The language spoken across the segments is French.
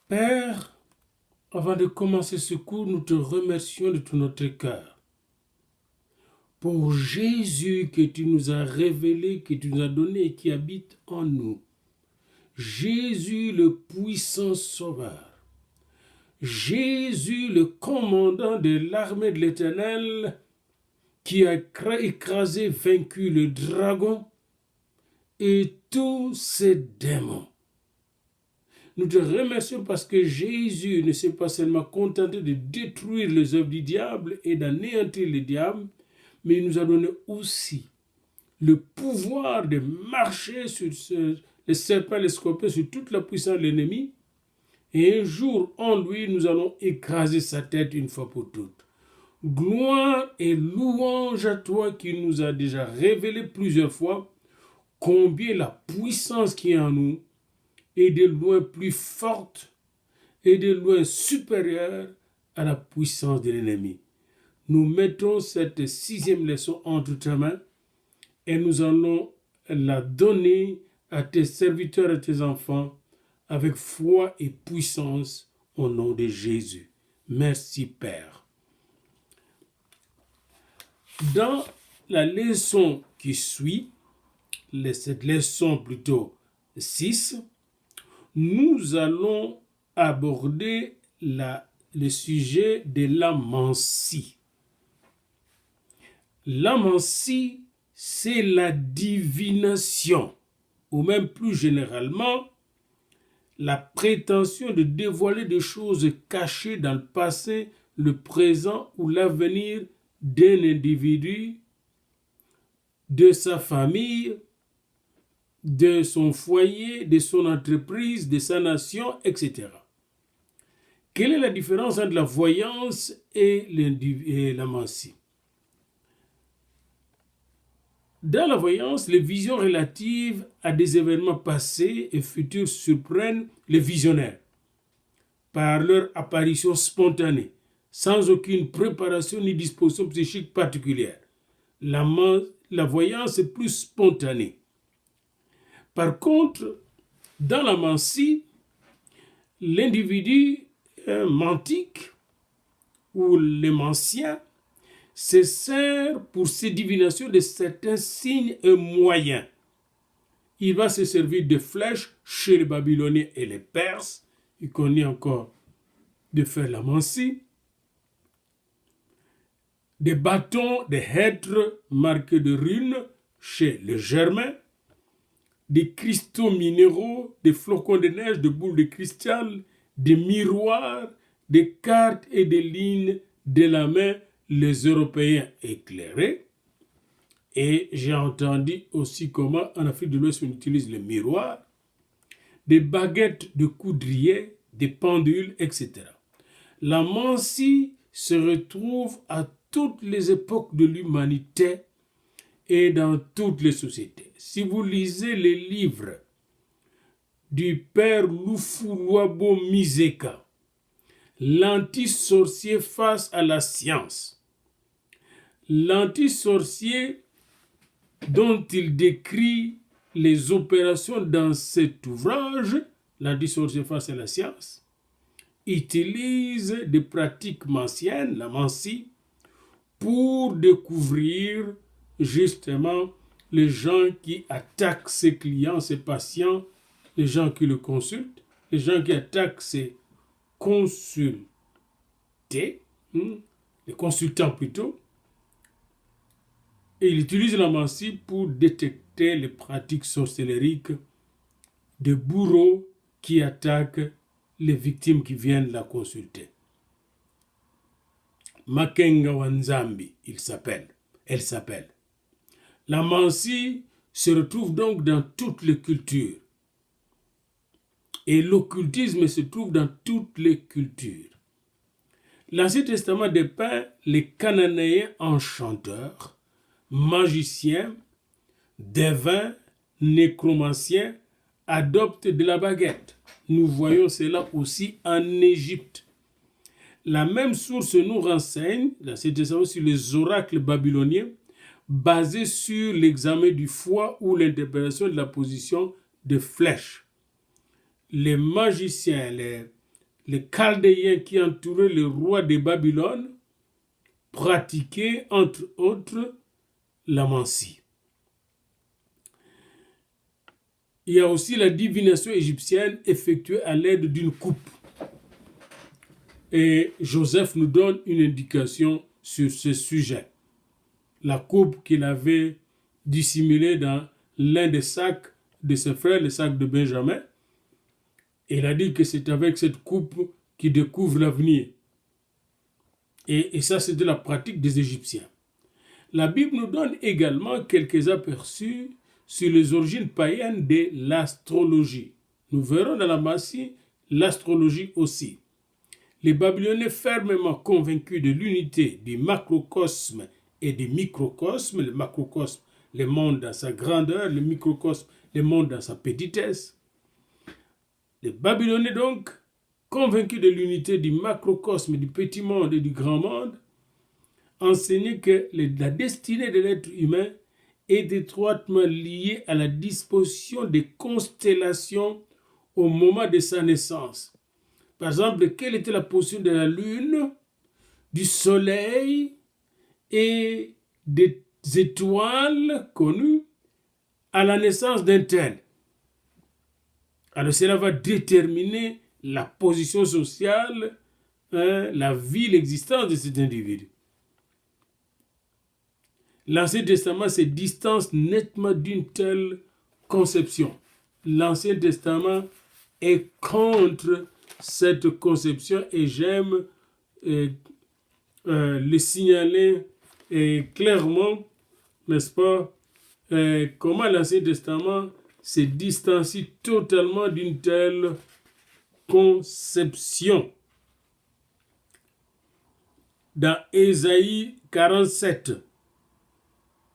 Père, avant de commencer ce cours, nous te remercions de tout notre cœur pour Jésus que tu nous as révélé, que tu nous as donné et qui habite en nous. Jésus le puissant sauveur. Jésus le commandant de l'armée de l'Éternel qui a écrasé, vaincu le dragon et tous ses démons. Nous te remercions parce que Jésus ne s'est pas seulement contenté de détruire les œuvres du diable et d'anéantir le diable, mais il nous a donné aussi le pouvoir de marcher sur les serpents, les scorpions, sur toute la puissance de l'ennemi. Et un jour, en lui, nous allons écraser sa tête une fois pour toutes. Gloire et louange à toi qui nous a déjà révélé plusieurs fois combien la puissance qui est en nous est de loin plus forte et de loin supérieure à la puissance de l'ennemi. Nous mettons cette 6e leçon entre tes mains et nous allons la donner à tes serviteurs et tes enfants avec foi et puissance au nom de Jésus. Merci Père. Dans la leçon qui suit, cette leçon plutôt 6, nous allons aborder le sujet de l'amancie. L'amancie, c'est la divination, ou même plus généralement, la prétention de dévoiler des choses cachées dans le passé, le présent ou l'avenir d'un individu, de sa famille, de son foyer, de son entreprise, de sa nation, etc. Quelle est la différence entre la voyance et l'amancie? Dans la voyance, les visions relatives à des événements passés et futurs surprennent les visionnaires par leur apparition spontanée, sans aucune préparation ni disposition psychique particulière. La voyance est plus spontanée. Par contre, dans l'amancie, l'individu mantique ou l'émancien se sert pour ses divinations de certains signes et moyens. Il va se servir de flèches chez les Babyloniens et les Perses. Il connaît encore de faire l'amancie. Des bâtons, des hêtres marqués de runes chez les Germains. Des cristaux minéraux, des flocons de neige, des boules de cristal, des miroirs, des cartes et des lignes de la main, les Européens éclairés. Et j'ai entendu aussi comment en Afrique de l'Ouest on utilise les miroirs, des baguettes de coudrier, des pendules, etc. L'amancie se retrouve à toutes les époques de l'humanité et dans toutes les sociétés. Si vous lisez les livres du père Lufuluabo Miseka, l'anti-sorcier face à la science, l'anti-sorcier dont il décrit les opérations dans cet ouvrage, l'anti-sorcier face à la science, utilise des pratiques manciennes, la mancie, pour découvrir justement les gens qui attaquent ses clients, ses patients, les gens qui le consultent, les gens qui attaquent ses consultés, les consultants plutôt, et il utilise la mancie pour détecter les pratiques sorcellériques des bourreaux qui attaquent les victimes qui viennent la consulter. Makenga Wanzambi, elle s'appelle. La mancie se retrouve donc dans toutes les cultures. Et l'occultisme se trouve dans toutes les cultures. L'Ancien Testament dépeint les Cananéens enchanteurs, magiciens, devins, nécromanciens, adoptent de la baguette. Nous voyons cela aussi en Égypte. La même source nous renseigne, l'Ancien Testament, sur les oracles babyloniens, basés sur l'examen du foie ou l'interprétation de la position de flèches. Les magiciens, les les Chaldéens qui entouraient le roi de Babylone pratiquaient entre autres la mancie. Il y a aussi la divination égyptienne effectuée à l'aide d'une coupe. Et Joseph nous donne une indication sur ce sujet. La coupe qu'il avait dissimulée dans l'un des sacs de ses frères, le sac de Benjamin. Et il a dit que c'est avec cette coupe qu'il découvre l'avenir. Et ça, c'était la pratique des Égyptiens. La Bible nous donne également quelques aperçus sur les origines païennes de l'astrologie. Nous verrons dans la mancie l'astrologie aussi. Les Babyloniens fermement convaincus de l'unité du macrocosme et du microcosme, le macrocosme, le monde dans sa grandeur, le microcosme, le monde dans sa petitesse. Les Babyloniens donc, convaincus de l'unité du macrocosme, du petit monde et du grand monde, enseignaient que la destinée de l'être humain est étroitement liée à la disposition des constellations au moment de sa naissance. Par exemple, quelle était la position de la lune, du soleil et des étoiles connues à la naissance d'un tel. Alors cela va déterminer la position sociale, la vie, l'existence de cet individu. L'Ancien Testament se distance nettement d'une telle conception. L'Ancien Testament est contre cette conception et j'aime le signaler clairement, n'est-ce pas, comment l'Ancien Testament se distancie totalement d'une telle conception. Dans Ésaïe 47,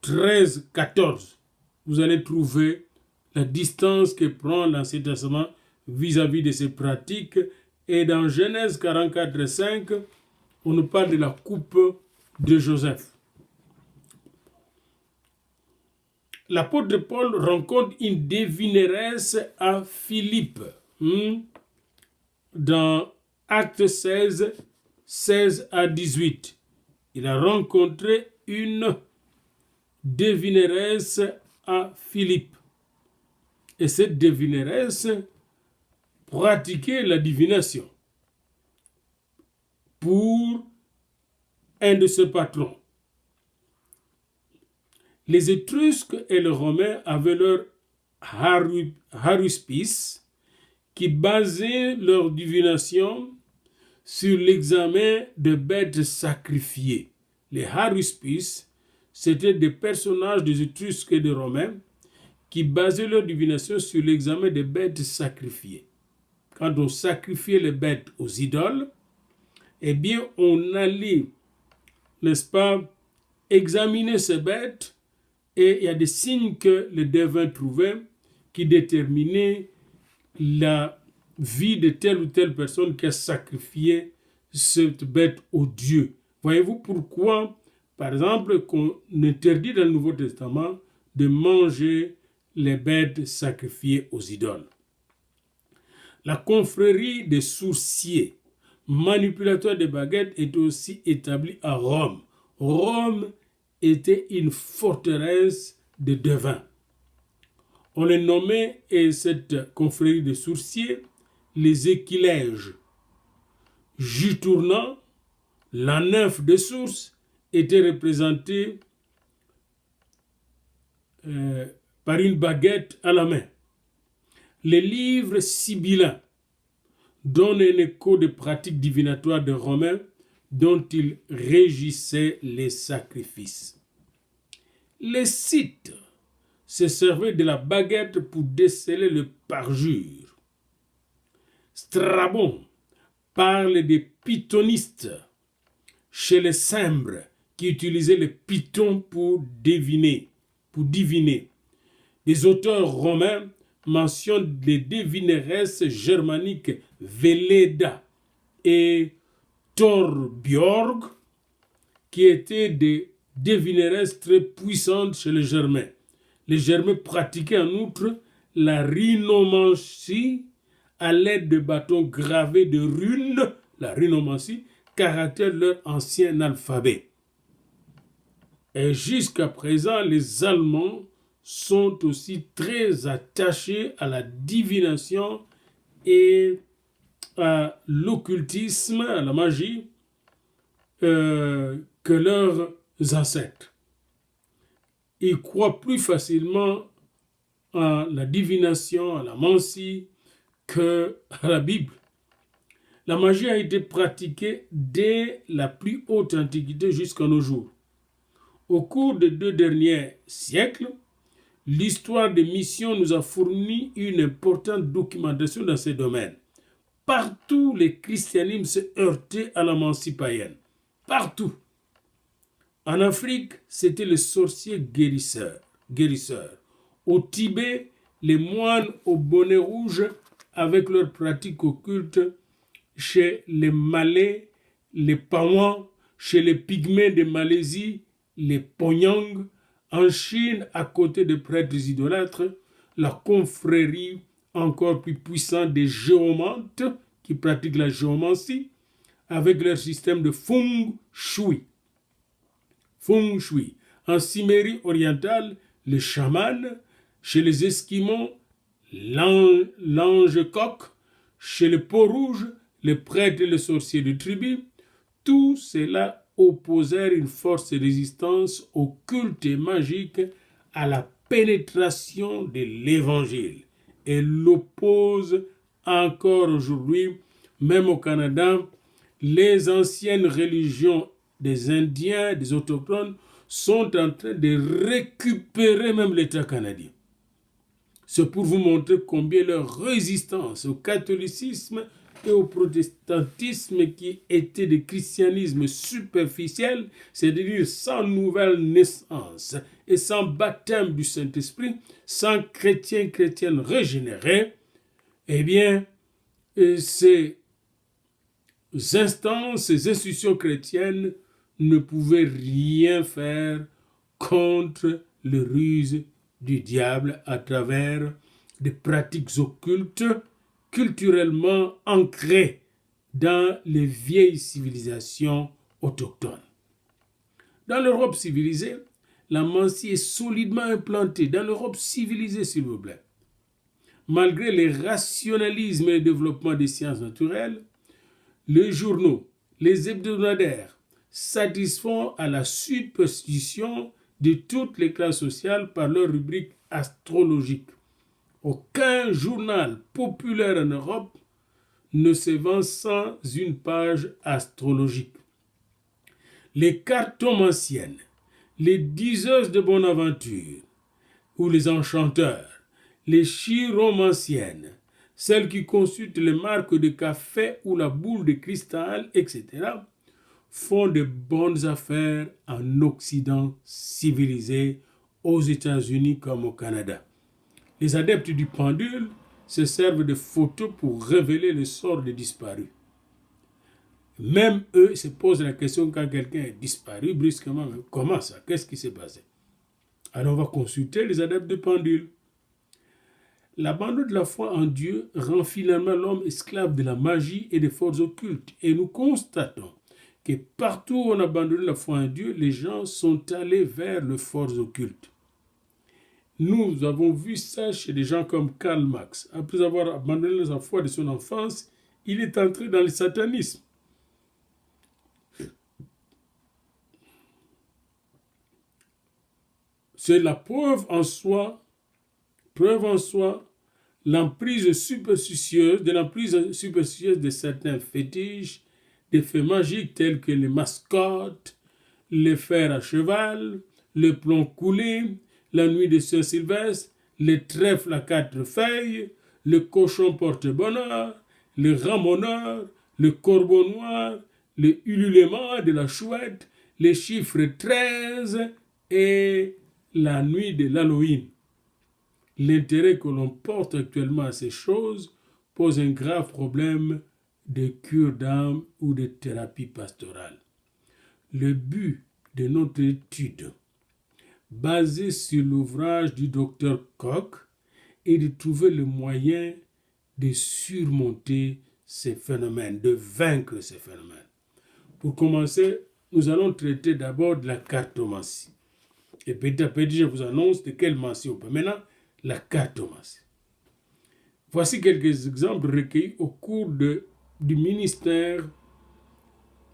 13, 14, vous allez trouver la distance que prend l'Ancien Testament vis-à-vis de ces pratiques. Et dans Genèse 44, 5, on nous parle de la coupe de Joseph. L'apôtre Paul rencontre une devineresse à Philippe. Dans Actes 16, 16 à 18. Il a rencontré une devineresse à Philippe. Et cette devineresse pratiquait la divination pour un de ses patrons. Les Étrusques et les Romains avaient leur haruspice qui basait leur divination sur l'examen de bêtes sacrifiées. Les haruspices, c'étaient des personnages des Étrusques et des Romains qui basaient leur divination sur l'examen des bêtes sacrifiées. Quand on sacrifiait les bêtes aux idoles, eh bien, on allait, n'est-ce pas, examiner ces bêtes et il y a des signes que le devin trouvait qui déterminaient la vie de telle ou telle personne qui a sacrifié cette bête au Dieu. Voyez-vous pourquoi, par exemple, qu'on interdit dans le Nouveau Testament de manger les bêtes sacrifiées aux idoles. La confrérie des sourciers, manipulateurs de baguettes, est aussi établie à Rome. Rome était une forteresse de devins. On les nommait, et cette confrérie des sourciers, les équilèges. Jutournant, la nymphe des sources, était représentée par une baguette à la main. Les livres sibyllins donnent un écho des pratiques divinatoires des Romains dont ils régissaient les sacrifices. Les Scythes se servaient de la baguette pour déceler le parjure. Strabon parle des pythonistes chez les Cimbres qui utilisaient le python pour diviner. Les auteurs romains mentionnent les devineresses germaniques Velleda et Thorbjörg qui étaient des devineresses très puissantes chez les Germains. Les Germains pratiquaient en outre la rhinomancie à l'aide de bâtons gravés de runes, la runomancie, caractère de leur ancien alphabet. Et jusqu'à présent, les Allemands sont aussi très attachés à la divination et à l'occultisme, à la magie, que leurs ancêtres. Ils croient plus facilement à la divination, à la mancie, que à la Bible. La magie a été pratiquée dès la plus haute antiquité jusqu'à nos jours. Au cours des 2 derniers siècles, l'histoire des missions nous a fourni une importante documentation dans ces domaines. Partout, le christianisme s'est heurté à la magie païenne. Partout. En Afrique, c'était les sorciers guérisseurs. Au Tibet, les moines au bonnet rouge avec leurs pratiques occultes. Chez les Malais, les Pawans, chez les Pygmées de Malaisie, les Ponyang, en Chine, à côté des prêtres idolâtres, la confrérie encore plus puissante des géomantes qui pratiquent la géomancie, avec leur système de Feng Shui. Feng Shui. En Cimmérie orientale, les chamans, chez les Esquimaux, l'ange coq, chez les Peaux-Rouges, les prêtres et les sorciers de tribu, tout cela opposèrent une force de résistance au culte magique, à la pénétration de l'évangile. Et l'oppose encore aujourd'hui, même au Canada, les anciennes religions des Indiens, des autochtones, sont en train de récupérer même l'État canadien. C'est pour vous montrer combien leur résistance au catholicisme et au protestantisme qui était des christianismes superficiels, c'est-à-dire sans nouvelle naissance et sans baptême du Saint-Esprit, sans chrétiennes régénérés, eh bien, ces instances, ces institutions chrétiennes ne pouvaient rien faire contre les ruses du diable à travers des pratiques occultes culturellement ancrées dans les vieilles civilisations autochtones. Dans l'Europe civilisée, la mancie est solidement implantée. Dans l'Europe civilisée, s'il vous plaît. Malgré les rationalismes et le développement des sciences naturelles, les journaux, les hebdomadaires satisfont à la superstition de toutes les classes sociales par leurs rubriques astrologiques. Aucun journal populaire en Europe ne se vend sans une page astrologique. Les cartomanciennes, les diseuses de bonne aventure, ou les enchanteurs, les chiromanciennes, celles qui consultent les marques de café ou la boule de cristal, etc., font de bonnes affaires en Occident civilisé, aux États-Unis comme au Canada. Les adeptes du pendule se servent de photos pour révéler le sort des disparus. Même eux se posent la question quand quelqu'un est disparu brusquement. Comment ça? Qu'est-ce qui s'est passé? Alors on va consulter les adeptes du pendule. L'abandon de la foi en Dieu rend finalement l'homme esclave de la magie et des forces occultes. Et nous constatons que partout où on a abandonné la foi en Dieu, les gens sont allés vers les forces occultes. Nous avons vu ça chez des gens comme Karl Marx. Après avoir abandonné sa foi de son enfance, il est entré dans le satanisme. C'est la preuve en soi, l'emprise superstitieuse de certains fétiches, des faits magiques tels que les mascottes, les fers à cheval, le plomb coulé, la nuit de Saint-Sylvestre, les trèfles à 4 feuilles, le cochon porte-bonheur, le ramoneur, le corbeau noir, le ululement de la chouette, les chiffres 13 et la nuit de l'Halloween. L'intérêt que l'on porte actuellement à ces choses pose un grave problème de cure d'âme ou de thérapie pastorale. Le but de notre étude, basée sur l'ouvrage du docteur Koch, est de trouver le moyen de surmonter ces phénomènes, de vaincre ces phénomènes. Pour commencer, nous allons traiter d'abord de la cartomancie. Et petit à petit, je vous annonce de quelle mancie on peut. Maintenant, la cartomancie. Voici quelques exemples recueillis au cours du ministère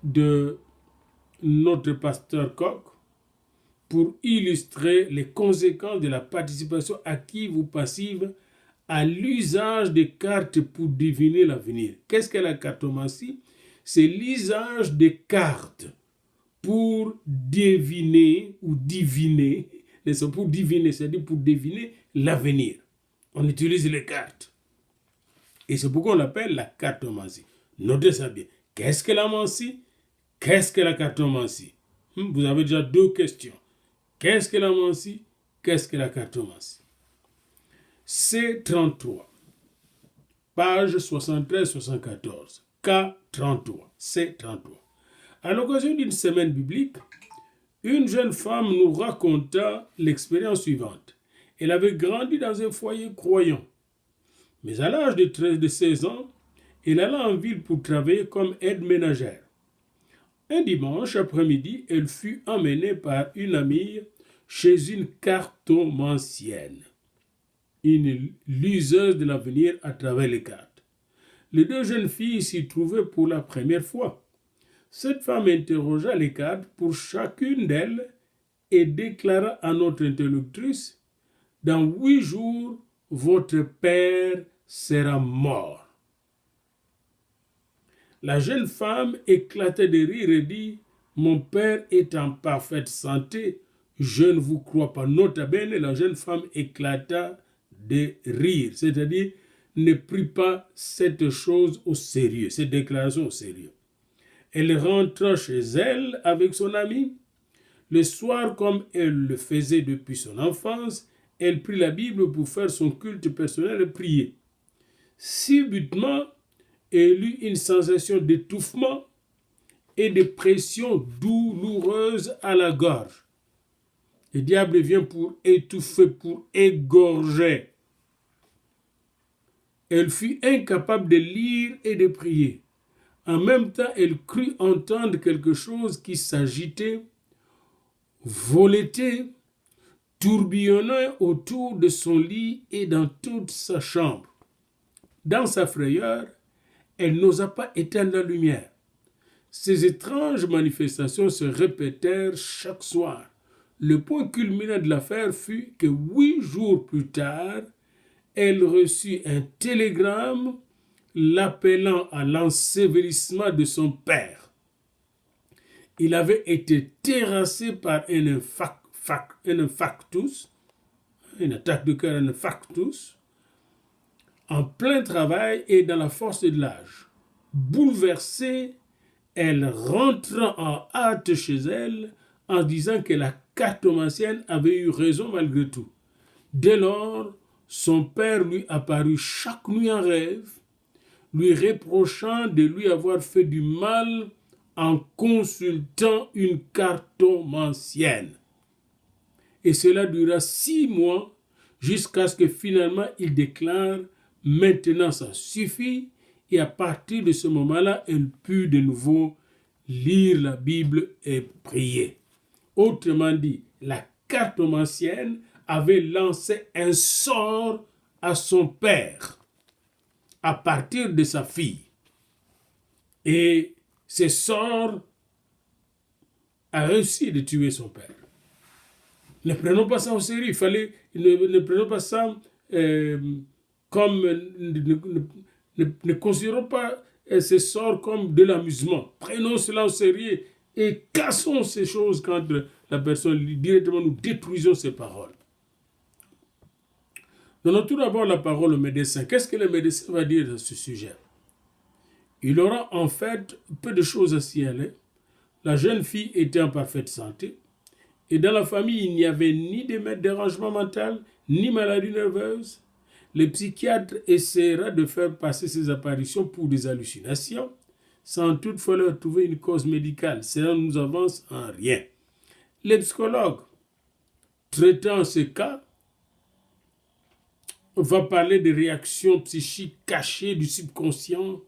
de notre pasteur Koch pour illustrer les conséquences de la participation active ou passive à l'usage des cartes pour deviner l'avenir. Qu'est-ce que la cartomancie? C'est l'usage des cartes pour deviner ou diviner, pour diviner, c'est-à-dire pour deviner l'avenir. On utilise les cartes. Et c'est pourquoi on l'appelle la cartomancie. Notez ça bien. Qu'est-ce que la mancie? Qu'est-ce que la cartomancie? Vous avez déjà deux questions. Qu'est-ce que la mancie? Qu'est-ce que la cartomancie? C33, page 73-74, K33, C33. À l'occasion d'une semaine biblique, une jeune femme nous raconta l'expérience suivante. Elle avait grandi dans un foyer croyant. Mais à l'âge de 16 ans, elle alla en ville pour travailler comme aide ménagère. Un dimanche après-midi, elle fut emmenée par une amie chez une cartomancienne, une liseuse de l'avenir à travers les cartes. Les deux jeunes filles s'y trouvaient pour la première fois. Cette femme interrogea les cartes pour chacune d'elles et déclara à notre interlocutrice: « Dans 8 jours, votre père sera mort. » La jeune femme éclata de rire et dit: « Mon père est en parfaite santé, je ne vous crois pas. » Nota bene, la jeune femme éclata de rire, c'est-à-dire ne prit pas cette chose au sérieux, cette déclaration au sérieux. Elle rentra chez elle avec son amie. Le soir, comme elle le faisait depuis son enfance, elle prit la Bible pour faire son culte personnel et prier. Subitement, elle eut une sensation d'étouffement et de pression douloureuse à la gorge. Le diable vient pour étouffer, pour égorger. Elle fut incapable de lire et de prier. En même temps, elle crut entendre quelque chose qui s'agitait, volétait, tourbillonnait autour de son lit et dans toute sa chambre. Dans sa frayeur, elle n'osa pas éteindre la lumière. Ces étranges manifestations se répétèrent chaque soir. Le point culminant de l'affaire fut que 8 jours plus tard, elle reçut un télégramme l'appelant à l'ensevelissement de son père. Il avait été terrassé par un infarctus, une attaque de cœur, un infarctus, en plein travail et dans la force de l'âge. Bouleversée, elle rentra en hâte chez elle en disant que la cartomancienne avait eu raison malgré tout. Dès lors, son père lui apparut chaque nuit en rêve, lui reprochant de lui avoir fait du mal en consultant une cartomancienne. Et cela dura 6 mois jusqu'à ce que finalement il déclare: « Maintenant ça suffit ». Et à partir de ce moment-là, elle put de nouveau lire la Bible et prier. Autrement dit, la cartomancienne avait lancé un sort à son père à partir de sa fille. Et ce sort a réussi de tuer son père. Ne prenons pas ça au sérieux. Ne prenons pas ça comme... Ne considérons pas ce sort comme de l'amusement. Prenons cela au sérieux et cassons ces choses quand la personne directement nous détruisons ses paroles. Donnons tout d'abord la parole au médecin. Qu'est-ce que le médecin va dire à ce sujet? Il aura en fait peu de choses à signaler. La jeune fille était en parfaite santé et dans la famille, il n'y avait ni de dérangement mental, ni maladie nerveuse. Le psychiatre essaiera de faire passer ces apparitions pour des hallucinations, sans toutefois leur trouver une cause médicale. Cela ne nous avance en rien. Les psychologues traitant ce cas va parler des réactions psychiques cachées du subconscient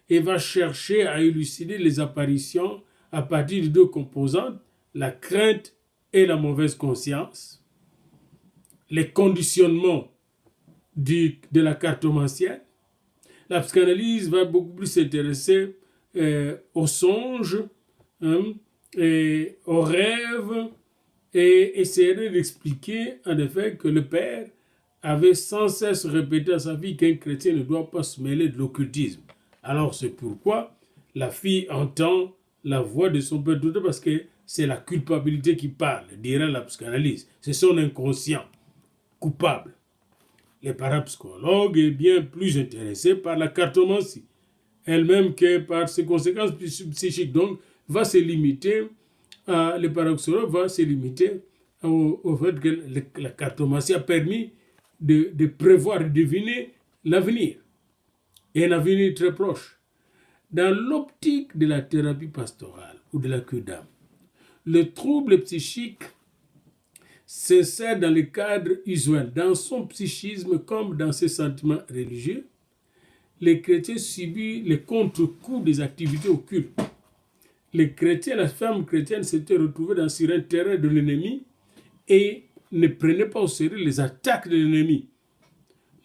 et va chercher à élucider les apparitions à partir de deux composantes, la crainte et la mauvaise conscience, les conditionnements de la cartomancienne. La psychanalyse va beaucoup plus s'intéresser aux songes, et aux rêves, et essayer d'expliquer en effet que le père avait sans cesse répété à sa fille qu'un chrétien ne doit pas se mêler de l'occultisme. Alors c'est pourquoi la fille entend la voix de son père, parce que c'est la culpabilité qui parle, dirait la psychanalyse. C'est son inconscient coupable. Les parapsychologues est bien plus intéressés par la cartomancie elle-même que par ses conséquences psychiques. Donc, les parapsychologues vont se limiter au fait que la cartomancie a permis de prévoir, de deviner l'avenir, et un avenir très proche. Dans l'optique de la thérapie pastorale ou de la cure d'âme, le trouble psychique s'insère dans le cadre usuel, dans son psychisme comme dans ses sentiments religieux. Les chrétiens subissent les contre-coups des activités occultes. Les chrétiens, la femme chrétienne s'était retrouvée sur un terrain de l'ennemi et ne prenait pas au sérieux les attaques de l'ennemi.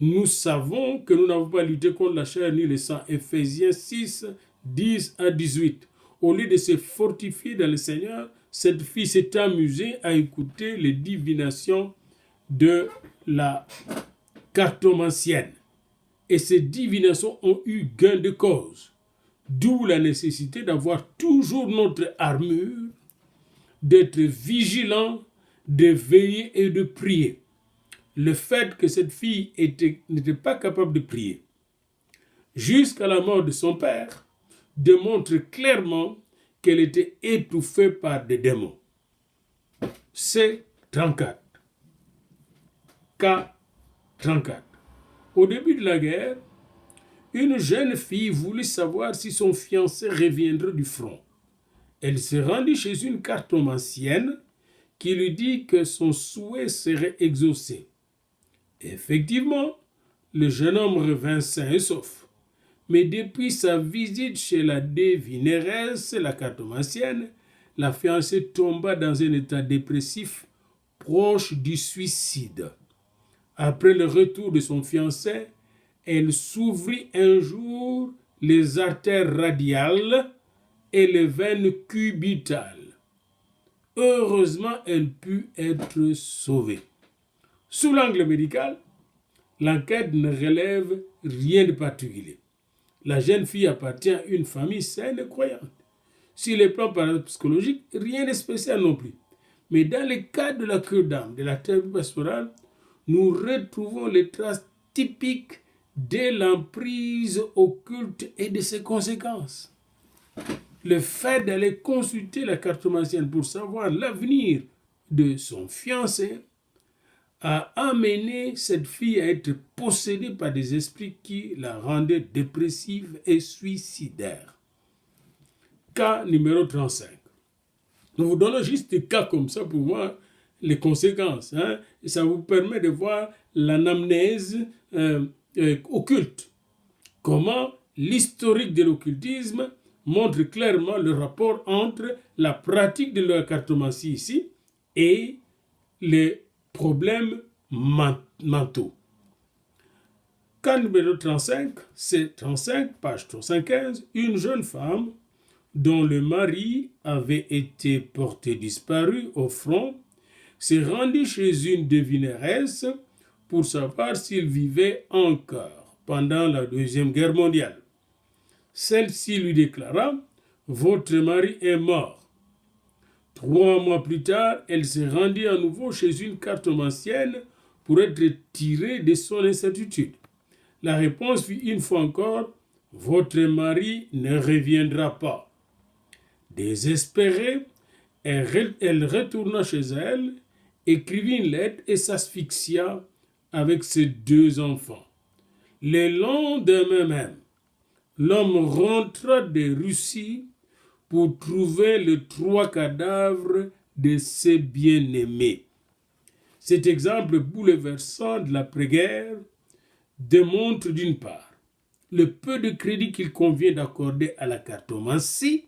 Nous savons que nous n'avons pas lutté contre la chair ni le sang. Ephésiens 6, 10 à 18. Au lieu de se fortifier dans le Seigneur, cette fille s'est amusée à écouter les divinations de la cartomancienne. Et ces divinations ont eu gain de cause. D'où la nécessité d'avoir toujours notre armure, d'être vigilant, de veiller et de prier. Le fait que cette fille n'était pas capable de prier jusqu'à la mort de son père démontre clairement qu'elle était étouffée par des démons. C34. K34. Au début de la guerre, une jeune fille voulut savoir si son fiancé reviendrait du front. Elle se rendit chez une cartomancienne qui lui dit que son souhait serait exaucé. Effectivement, le jeune homme revint sain et sauf. Mais depuis sa visite chez la devineresse, la cartomancienne, la fiancée tomba dans un état dépressif proche du suicide. Après le retour de son fiancé, elle s'ouvrit un jour les artères radiales et les veines cubitales. Heureusement, elle put être sauvée. Sous l'angle médical, l'enquête ne relève rien de particulier. La jeune fille appartient à une famille saine et croyante. Sur les plans parapsychologiques, rien de spécial non plus. Mais dans le cadre de la cure d'âme, de la thérapie pastorale, nous retrouvons les traces typiques de l'emprise occulte et de ses conséquences. Le fait d'aller consulter la cartomancienne pour savoir l'avenir de son fiancé a amené cette fille à être possédée par des esprits qui la rendaient dépressive et suicidaire. Cas numéro 35. Nous vous donnons juste des cas comme ça pour voir les conséquences. Et ça vous permet de voir l'anamnèse occulte. Comment l'historique de l'occultisme montre clairement le rapport entre la pratique de la cartomancie ici et les problèmes mentaux. Cas numéro 35, c'est 35, page 315, une jeune femme dont le mari avait été porté disparu au front s'est rendue chez une devineresse pour savoir s'il vivait encore pendant la Deuxième Guerre mondiale. Celle-ci lui déclara « Votre mari est mort ». 3 mois plus tard, elle se rendit à nouveau chez une cartomancienne pour être tirée de son incertitude. La réponse fut une fois encore « Votre mari ne reviendra pas ». Désespérée, elle retourna chez elle, écrivit une lettre et s'asphyxia avec ses 2 enfants. Le lendemain même, l'homme rentra de Russie pour trouver les 3 cadavres de ses bien-aimés. Cet exemple bouleversant de l'après-guerre démontre d'une part le peu de crédit qu'il convient d'accorder à la cartomancie,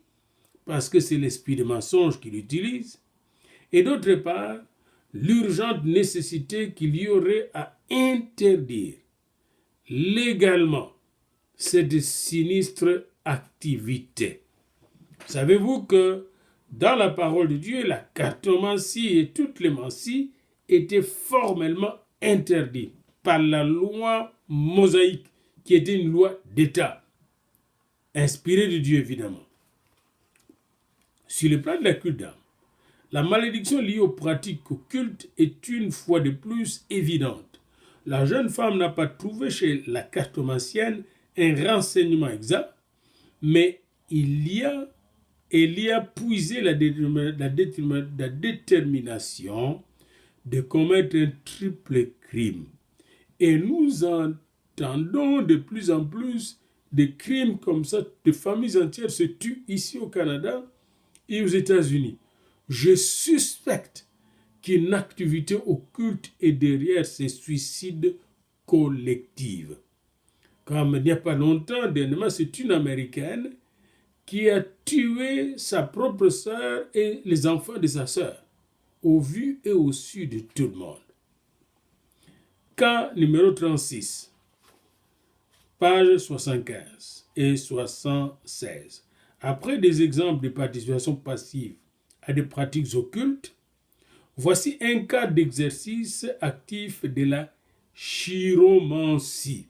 parce que c'est l'esprit de mensonge qu'il utilise, et d'autre part, l'urgente nécessité qu'il y aurait à interdire légalement cette sinistre activité. Savez-vous que dans la parole de Dieu, la cartomancie et toutes les mancies étaient formellement interdites par la loi mosaïque, qui était une loi d'État, inspirée de Dieu évidemment. Sur le plan de la culte d'âme, la malédiction liée aux pratiques occultes est une fois de plus évidente. La jeune femme n'a pas trouvé chez la cartomancienne un renseignement exact, mais elle y a puisé la détermination de commettre un triple crime. Et nous entendons de plus en plus de crimes comme ça, de familles entières se tuent ici au Canada et aux États-Unis. Je suspecte qu'une activité occulte est derrière ces suicides collectifs. Comme il n'y a pas longtemps, dernièrement, c'est une Américaine qui a tué sa propre sœur et les enfants de sa sœur, au vu et au su de tout le monde. Cas numéro 36, pages 75 et 76. Après des exemples de participation passive à des pratiques occultes, voici un cas d'exercice actif de la chiromancie.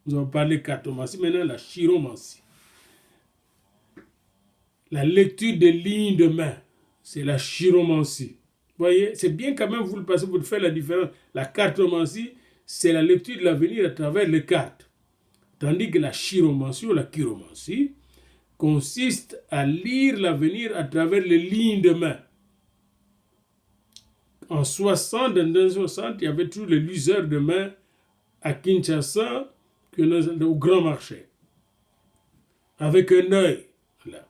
Nous avons parlé de cartomancie, maintenant la chiromancie. La lecture des lignes de main, c'est la chiromancie. Vous voyez, c'est bien quand même, vous le passez pour faire la différence. La cartomancie, c'est la lecture de l'avenir à travers les cartes. Tandis que la chiromancie ou la chiromancie consiste à lire l'avenir à travers les lignes de main. En 60, dans les 60, il y avait tous les liseurs de main à Kinshasa, au grand marché, avec un œil. Là.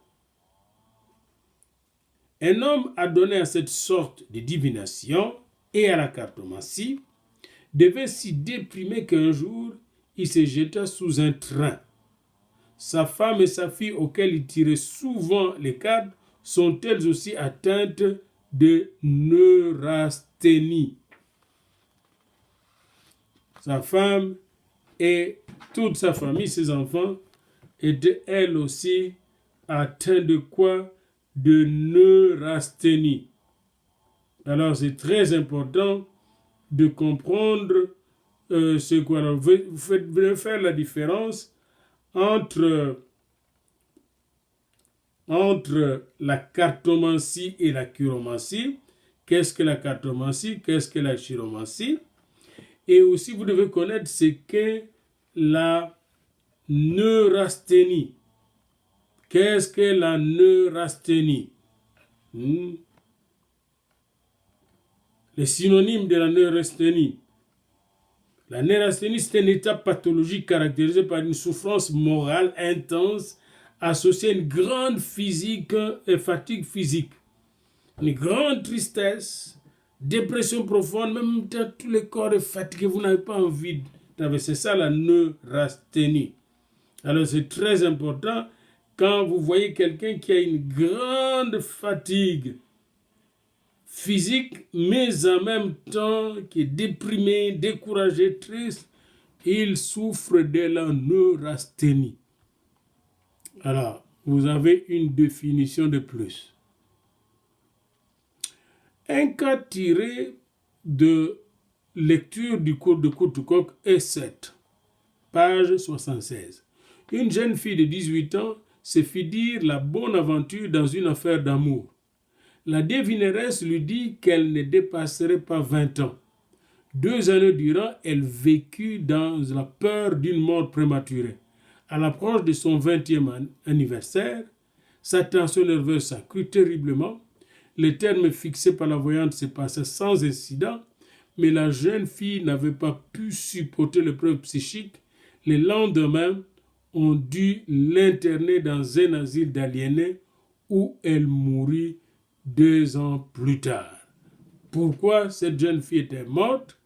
Un homme a donné à cette sorte de divination et à la cartomancie devait si déprimer qu'un jour, il se jeta sous un train. Sa femme et sa fille, auxquelles il tirait souvent les cartes, sont elles aussi atteintes de neurasthénie. Sa femme et toute sa famille, ses enfants, étaient elles aussi atteints de quoi? De neurasthénie. Alors c'est très important de comprendre ce qu'on a. Vous devez faire la différence entre la cartomancie et la chiromancie. Qu'est-ce que la cartomancie? Qu'est-ce que la chiromancie? Et aussi, vous devez connaître ce qu'est la neurasthénie. Qu'est-ce que la neurasthénie? Les synonymes de la neurasthénie. La neurasthénie, c'est un état pathologique caractérisé par une souffrance morale intense associée à une grande fatigue physique, une grande tristesse, dépression profonde, même dans tout le corps est fatigué, vous n'avez pas envie de... C'est ça la neurasthénie. Alors c'est très important quand vous voyez quelqu'un qui a une grande fatigue physique, mais en même temps qui est déprimé, découragé, triste, il souffre de la neurasthénie. Alors, vous avez une définition de plus. Un cas tiré de lecture du cours de Courtecoq est 7, page 76. Une jeune fille de 18 ans se fit dire la bonne aventure dans une affaire d'amour. La devineresse lui dit qu'elle ne dépasserait pas 20 ans. 2 années durant, elle vécut dans la peur d'une mort prématurée. À l'approche de son 20e anniversaire, sa tension nerveuse s'accrut terriblement. Les termes fixés par la voyante se passaient sans incident, mais la jeune fille n'avait pas pu supporter l'épreuve psychique. Le lendemain, on dut l'interner dans un asile d'aliénés où elle mourut 2 ans plus tard. Pourquoi cette jeune fille était morte?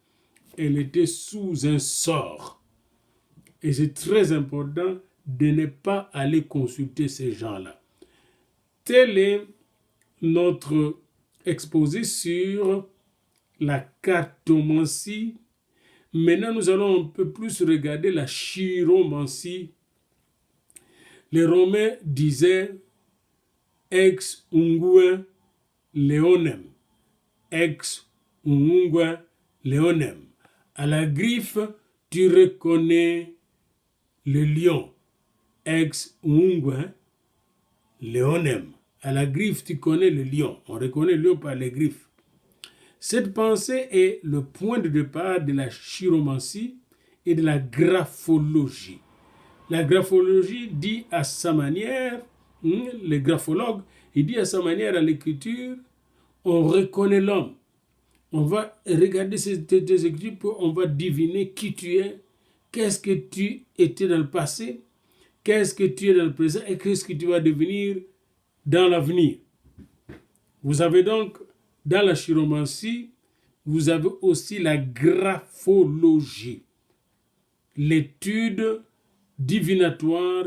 Elle était sous un sort. Et c'est très important de ne pas aller consulter ces gens-là. Tel est notre exposé sur la cartomancie. Maintenant, nous allons un peu plus regarder la chiromancie. Les Romains disaient ex ungue leonem. Ex ungue leonem. À la griffe, tu reconnais le lion. Ex ungue leonem. À la griffe, tu connais le lion. On reconnaît le lion par les griffes. Cette pensée est le point de départ de la chiromancie et de la graphologie. La graphologie dit à sa manière, le graphologue, il dit à sa manière à l'écriture, on reconnaît l'homme. On va regarder ces écritures, on va deviner qui tu es, qu'est-ce que tu étais dans le passé, qu'est-ce que tu es dans le présent et qu'est-ce que tu vas devenir dans l'avenir. Vous avez donc, dans la chiromancie, vous avez aussi la graphologie, l'étude divinatoire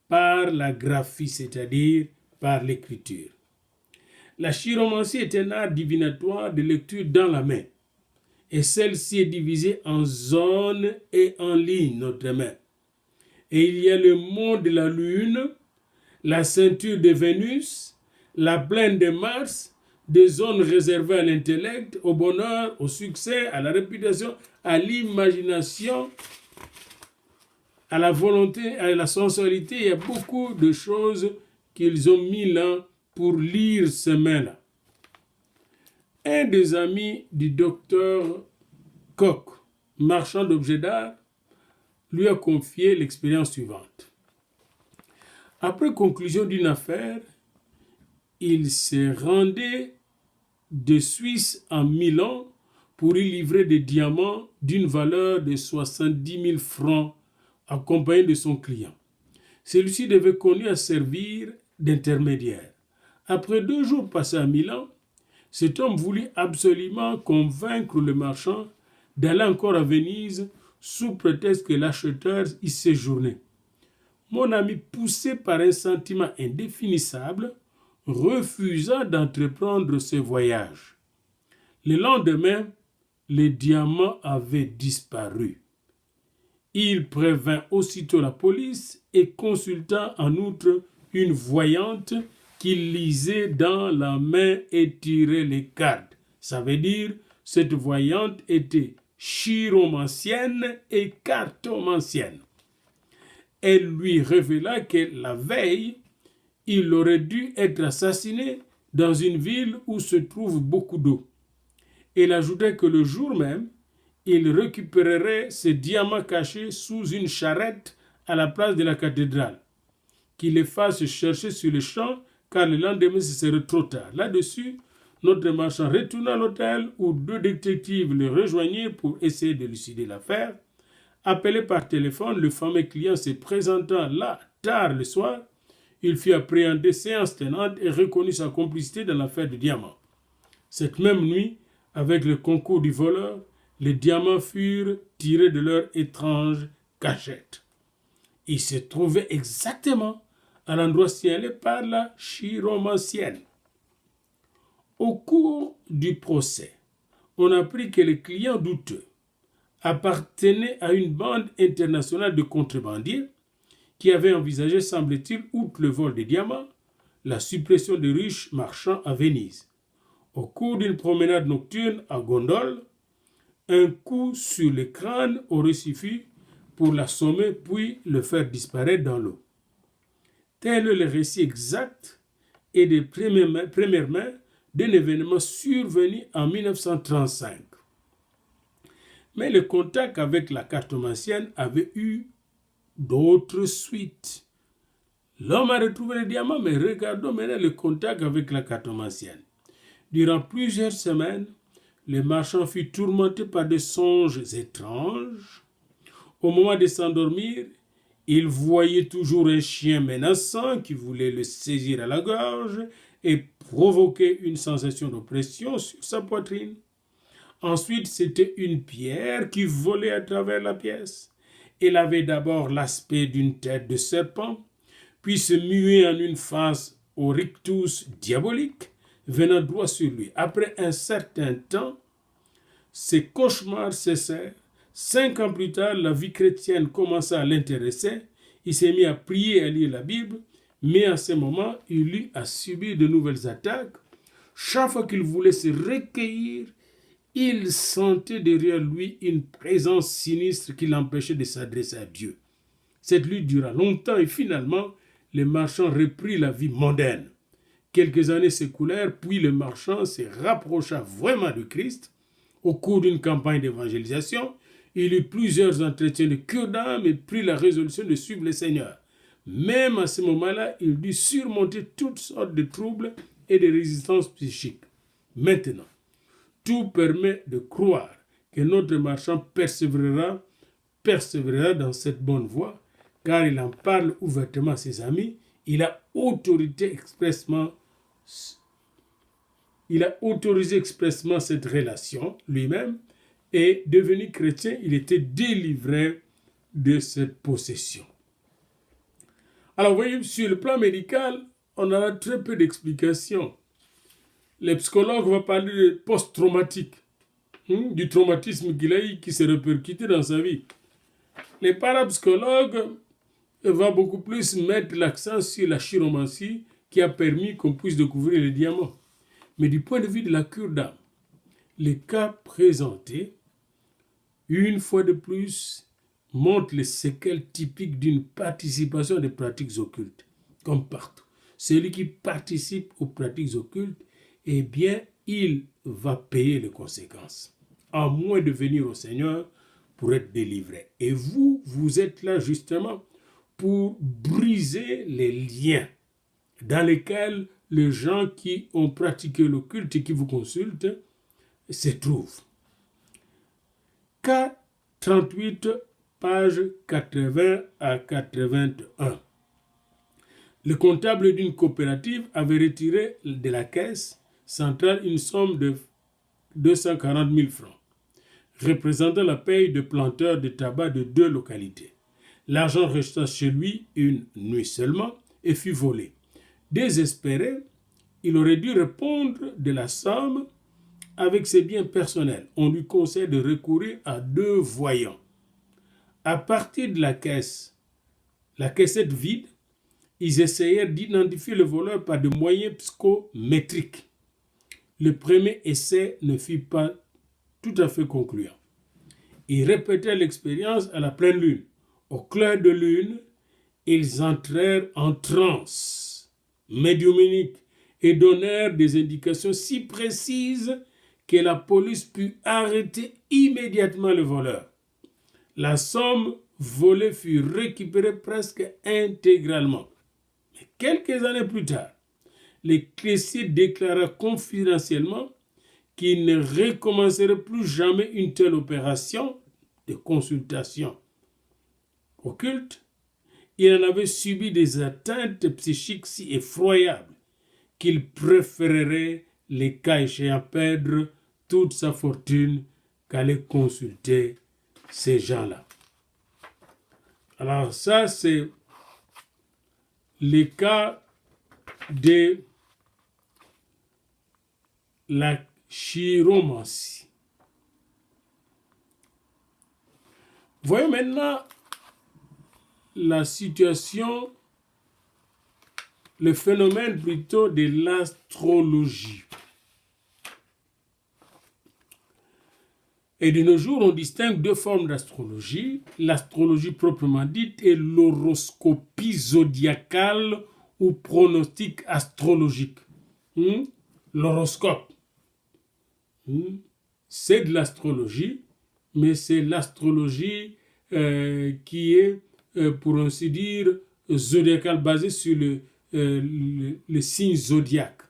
par la graphie, c'est-à-dire par l'écriture. La chiromancie est un art divinatoire de lecture dans la main, et celle-ci est divisée en zones et en lignes, notre main. Et il y a le monde de la Lune, la ceinture de Vénus, la plaine de Mars, des zones réservées à l'intellect, au bonheur, au succès, à la réputation, à l'imagination, à la volonté, à la sensualité. Il y a beaucoup de choses qu'ils ont mis là pour lire ces mains-là. Un des amis du docteur Koch, marchand d'objets d'art, lui a confié l'expérience suivante. Après conclusion d'une affaire, il se rendait de Suisse à Milan pour y livrer des diamants d'une valeur de 70 000 francs accompagné de son client. Celui-ci devait conduire à servir d'intermédiaire. Après 2 jours passés à Milan, cet homme voulut absolument convaincre le marchand d'aller encore à Venise sous prétexte que l'acheteur y séjournait. Mon ami, poussé par un sentiment indéfinissable, refusa d'entreprendre ce voyage. Le lendemain, les diamants avaient disparu. Il prévint aussitôt la police et consulta en outre une voyante qui lisait dans la main et tirait les cartes. Ça veut dire, cette voyante était chiromancienne et cartomancienne. Elle lui révéla que la veille, il aurait dû être assassiné dans une ville où se trouve beaucoup d'eau. Elle ajoutait que le jour même, il récupérerait ses diamants cachés sous une charrette à la place de la cathédrale, qu'il les fasse chercher sur le champ, car le lendemain ce serait trop tard. Là-dessus, notre marchand retourna à l'hôtel où 2 détectives le rejoignirent pour essayer d'élucider l'affaire. Appelé par téléphone, le fameux client se présentant là tard le soir, il fut appréhendé séance tenante et reconnut sa complicité dans l'affaire du diamant. Cette même nuit, avec le concours du voleur, les diamants furent tirés de leur étrange cachette. Ils se trouvaient exactement à l'endroit signalé par la chiromancienne. Au cours du procès, on apprit que le client douteux appartenait à une bande internationale de contrebandiers qui avait envisagé, semble-t-il, outre le vol des diamants, la suppression des riches marchands à Venise. Au cours d'une promenade nocturne à gondole, un coup sur le crâne aurait suffi pour l'assommer puis le faire disparaître dans l'eau. Tel est le récit exact et des premières mains d'un événement survenu en 1935. Mais le contact avec la cartomancienne avait eu d'autres suites. L'homme a retrouvé le diamant, mais regardons maintenant le contact avec la cartomancienne. Durant plusieurs semaines, le marchand fut tourmenté par des songes étranges. Au moment de s'endormir, il voyait toujours un chien menaçant qui voulait le saisir à la gorge et provoquer une sensation d'oppression sur sa poitrine. Ensuite, c'était une pierre qui volait à travers la pièce. Elle avait d'abord l'aspect d'une tête de serpent, puis se muait en une face au rictus diabolique, venant droit sur lui. Après un certain temps, ces cauchemars cessèrent. 5 ans plus tard, la vie chrétienne commença à l'intéresser. Il s'est mis à prier et à lire la Bible, mais à ce moment, il eut à subir de nouvelles attaques. Chaque fois qu'il voulait se recueillir, il sentait derrière lui une présence sinistre qui l'empêchait de s'adresser à Dieu. Cette lutte dura longtemps et finalement, le marchand reprit la vie mondaine. Quelques années s'écoulèrent, puis le marchand se rapprocha vraiment de Christ. Au cours d'une campagne d'évangélisation, il eut plusieurs entretiens de cure d'âme et prit la résolution de suivre le Seigneur. Même à ce moment-là, il dut surmonter toutes sortes de troubles et de résistances psychiques. Maintenant, tout permet de croire que notre marchand persévérera dans cette bonne voie, car il en parle ouvertement à ses amis. Il a autorisé expressement cette relation lui-même, et devenu chrétien, il était délivré de cette possession. Alors, vous voyez, sur le plan médical, on a très peu d'explications. Les psychologues vont parler de post-traumatique, du traumatisme qu'il a eu qui s'est répercuté dans sa vie. Les parapsychologues vont beaucoup plus mettre l'accent sur la chiromancie qui a permis qu'on puisse découvrir les diamants. Mais du point de vue de la cure d'âme, les cas présentés, une fois de plus, montrent les séquelles typiques d'une participation à des pratiques occultes, comme partout. Celui qui participe aux pratiques occultes, eh bien, il va payer les conséquences, à moins de venir au Seigneur pour être délivré. Et vous êtes là justement pour briser les liens dans lesquels les gens qui ont pratiqué l'occulte et qui vous consultent se trouvent. Cas 38, page 80 à 81. Le comptable d'une coopérative avait retiré de la caisse centrale une somme de 240 000 francs, représentant la paye de planteurs de tabac de 2 localités. L'argent resta chez lui une nuit seulement et fut volé. Désespéré, il aurait dû répondre de la somme avec ses biens personnels. On lui conseille de recourir à 2 voyants. À partir de la caissette vide, ils essayèrent d'identifier le voleur par des moyens psychométriques. Le premier essai ne fut pas tout à fait concluant. Ils répétèrent l'expérience à la pleine lune. Au clair de lune, ils entrèrent en transe médiumnique et donnèrent des indications si précises que la police put arrêter immédiatement le voleur. La somme volée fut récupérée presque intégralement. Mais quelques années plus tard, les caissiers déclarèrent confidentiellement qu'ils ne recommenceraient plus jamais une telle opération de consultation occulte. Il en avait subi des atteintes psychiques si effroyables qu'il préférerait, les cas échéants, perdre toute sa fortune qu'aller consulter ces gens-là. Alors ça, c'est le cas de la chiromancie. Voyons maintenant la situation, le phénomène plutôt de l'astrologie. Et de nos jours, on distingue 2 formes d'astrologie. L'astrologie proprement dite et l'horoscopie zodiacale ou pronostic astrologique. L'horoscope, c'est de l'astrologie, mais c'est l'astrologie qui est, pour ainsi dire, zodiacale, basée sur le signe zodiaque.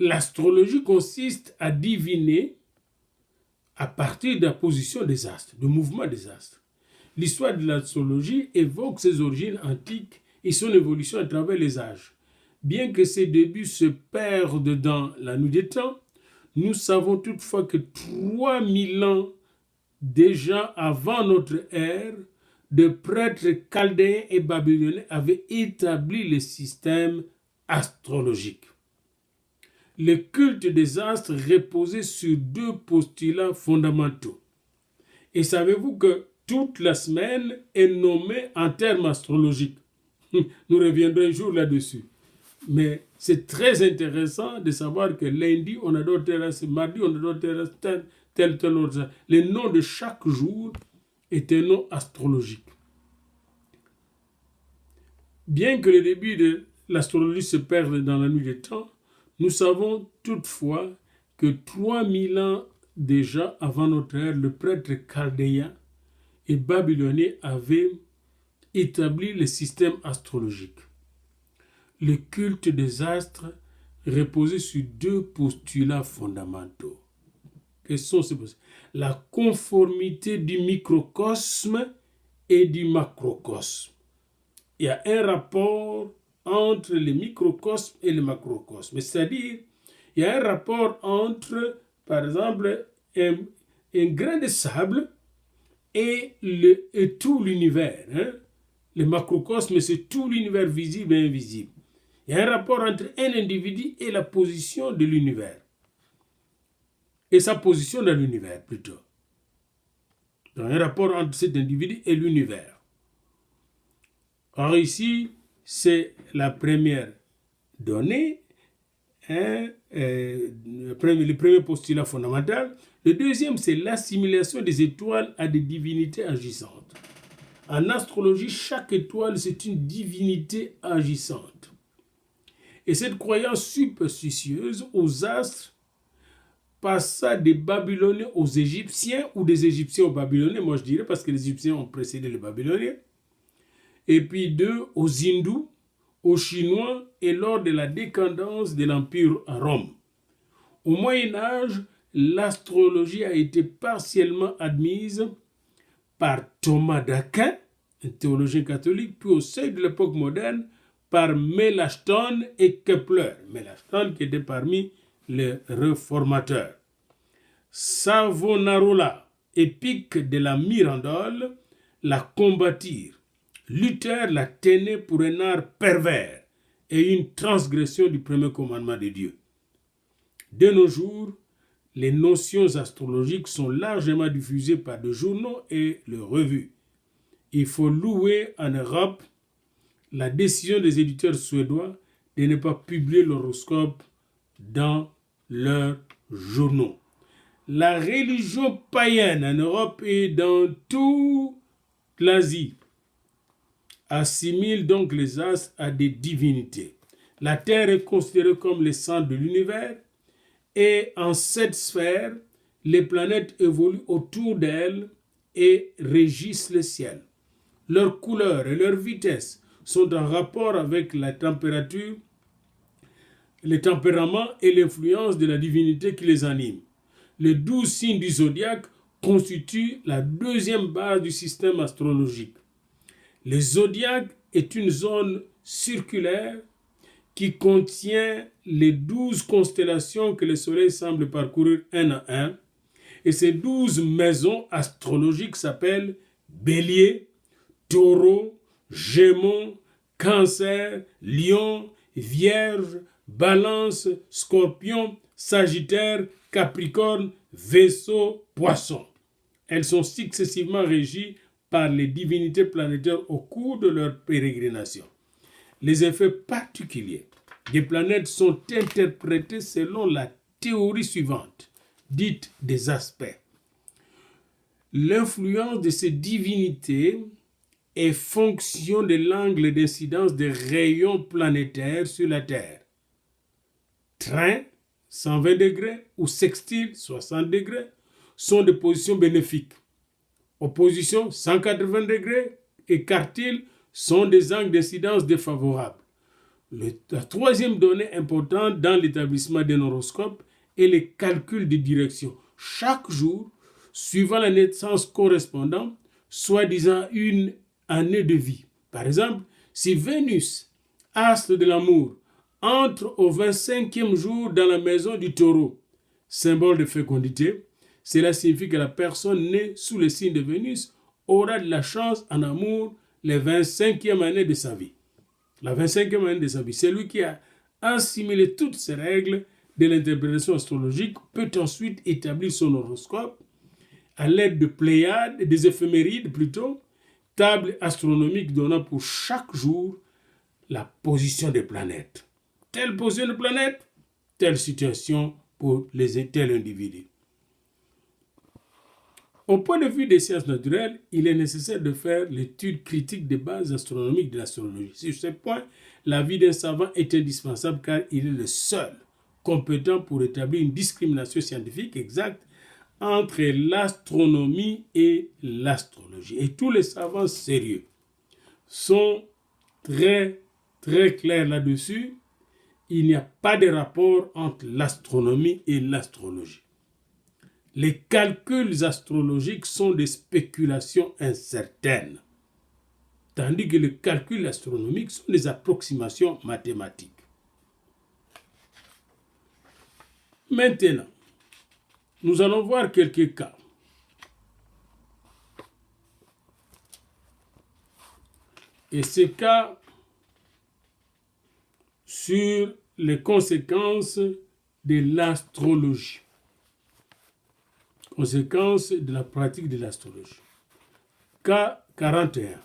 L'astrologie consiste à deviner à partir de la position des astres, du mouvement des astres. L'histoire de l'astrologie évoque ses origines antiques et son évolution à travers les âges. Bien que ses débuts se perdent dans la nuit des temps, Nous savons toutefois que 3000 ans déjà avant notre ère, de prêtres chaldéens et babyloniens avaient établi le système astrologique. Le culte des astres reposait sur deux postulats fondamentaux. Et savez-vous que toute la semaine est nommée en termes astrologiques? Nous reviendrons un jour là-dessus. Mais c'est très intéressant de savoir que lundi, on adore terrestre, mardi, on adore terrestre, tel autre. Le nom de chaque jour est un nom astrologique. Bien que le début de l'astrologie se perde dans la nuit des temps, nous savons toutefois que 3000 ans déjà avant notre ère, le prêtre chaldéen et babylonien avaient établi le système astrologique. Le culte des astres reposait sur deux postulats fondamentaux. Quels sont ces postulats? La conformité du microcosme et du macrocosme. Il y a un rapport entre le microcosme et le macrocosme. C'est-à-dire, il y a un rapport entre, par exemple, un grain de sable et tout l'univers. Le macrocosme, c'est tout l'univers visible et invisible. Il y a un rapport entre un individu et la position de l'univers. Et sa position dans l'univers, plutôt. Donc, un rapport entre cet individu et l'univers. Or ici, c'est la première donnée, le premier postulat fondamental. Le deuxième, c'est l'assimilation des étoiles à des divinités agissantes. En astrologie, chaque étoile, c'est une divinité agissante. Et cette croyance superstitieuse aux astres passa des Babyloniens aux Égyptiens ou des Égyptiens aux Babyloniens, moi je dirais, parce que les Égyptiens ont précédé les Babyloniens, et puis d'eux aux Hindous, aux Chinois et lors de la décadence de l'Empire à Rome. Au Moyen-Âge, l'astrologie a été partiellement admise par Thomas d'Aquin, un théologien catholique, puis au seuil de l'époque moderne, par Mélanchthon et Kepler. Mélanchthon qui était parmi les réformateurs. Savonarola, épique de la Mirandole, la combattirent. Luther la tenait pour un art pervers et une transgression du premier commandement de Dieu. De nos jours, les notions astrologiques sont largement diffusées par des journaux et les revues. Il faut louer en Europe la décision des éditeurs suédois de ne pas publier l'horoscope dans leurs journaux. La religion païenne en Europe et dans toute l'Asie assimile donc les astres à des divinités. La Terre est considérée comme le centre de l'univers et en cette sphère, les planètes évoluent autour d'elle et régissent le ciel. Leurs couleurs et leur vitesse sont en rapport avec la température, le tempérament et l'influence de la divinité qui les anime. Les 12 signes du zodiaque constituent la deuxième base du système astrologique. Le zodiaque est une zone circulaire qui contient les 12 constellations que le Soleil semble parcourir un à un. Et ces 12 maisons astrologiques s'appellent Bélier, Taureau, Gémeaux, Cancer, Lion, Vierge, Balance, Scorpion, Sagittaire, Capricorne, Verseau, Poisson. Elles sont successivement régies par les divinités planétaires au cours de leur pérégrination. Les effets particuliers des planètes sont interprétés selon la théorie suivante, dite des aspects. L'influence de ces divinités est fonction de l'angle d'incidence des rayons planétaires sur la Terre. Train, 120 degrés, ou sextile, 60 degrés, sont de positions bénéfiques. Opposition, 180 degrés, et quartile sont des angles d'incidence défavorables. La troisième donnée importante dans l'établissement d'un horoscope est le calcul de direction. Chaque jour, suivant la naissance correspondante, soi-disant une année de vie. Par exemple, si Vénus, astre de l'amour, entre au 25e jour dans la maison du Taureau, symbole de fécondité. Cela signifie que la personne née sous le signe de Vénus aura de la chance en amour les 25e années de sa vie. La 25e année de sa vie. Celui qui a assimilé toutes ces règles de l'interprétation astrologique peut ensuite établir son horoscope à l'aide de Pléiades, des éphémérides plutôt, table astronomique donnant pour chaque jour la position des planètes. Telle position de planète, telle situation pour tel individu. Au point de vue des sciences naturelles, il est nécessaire de faire l'étude critique des bases astronomiques de l'astrologie. Sur ce point, l'avis d'un savant est indispensable car il est le seul compétent pour établir une discrimination scientifique exacte entre l'astronomie et l'astrologie. Et tous les savants sérieux sont très clairs là-dessus. Il n'y a pas de rapport entre l'astronomie et l'astrologie. Les calculs astrologiques sont des spéculations incertaines, tandis que les calculs astronomiques sont des approximations mathématiques. Maintenant, nous allons voir quelques cas. Et ces cas sur les conséquences de l'astrologie. Conséquences de la pratique de l'astrologie. Cas 41,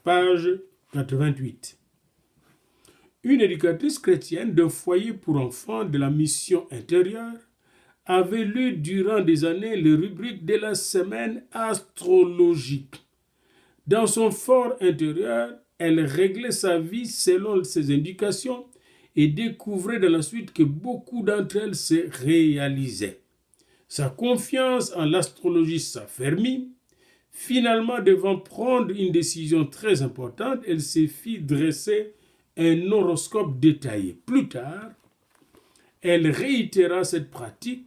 page 88. Une éducatrice chrétienne d'un foyer pour enfants de la mission intérieure avait lu durant des années les rubriques de la semaine astrologique. Dans son fort intérieur, elle réglait sa vie selon ses indications et découvrait dans la suite que beaucoup d'entre elles se réalisaient. Sa confiance en l'astrologie s'affermit. Finalement, devant prendre une décision très importante, elle se fit dresser un horoscope détaillé. Plus tard, elle réitéra cette pratique.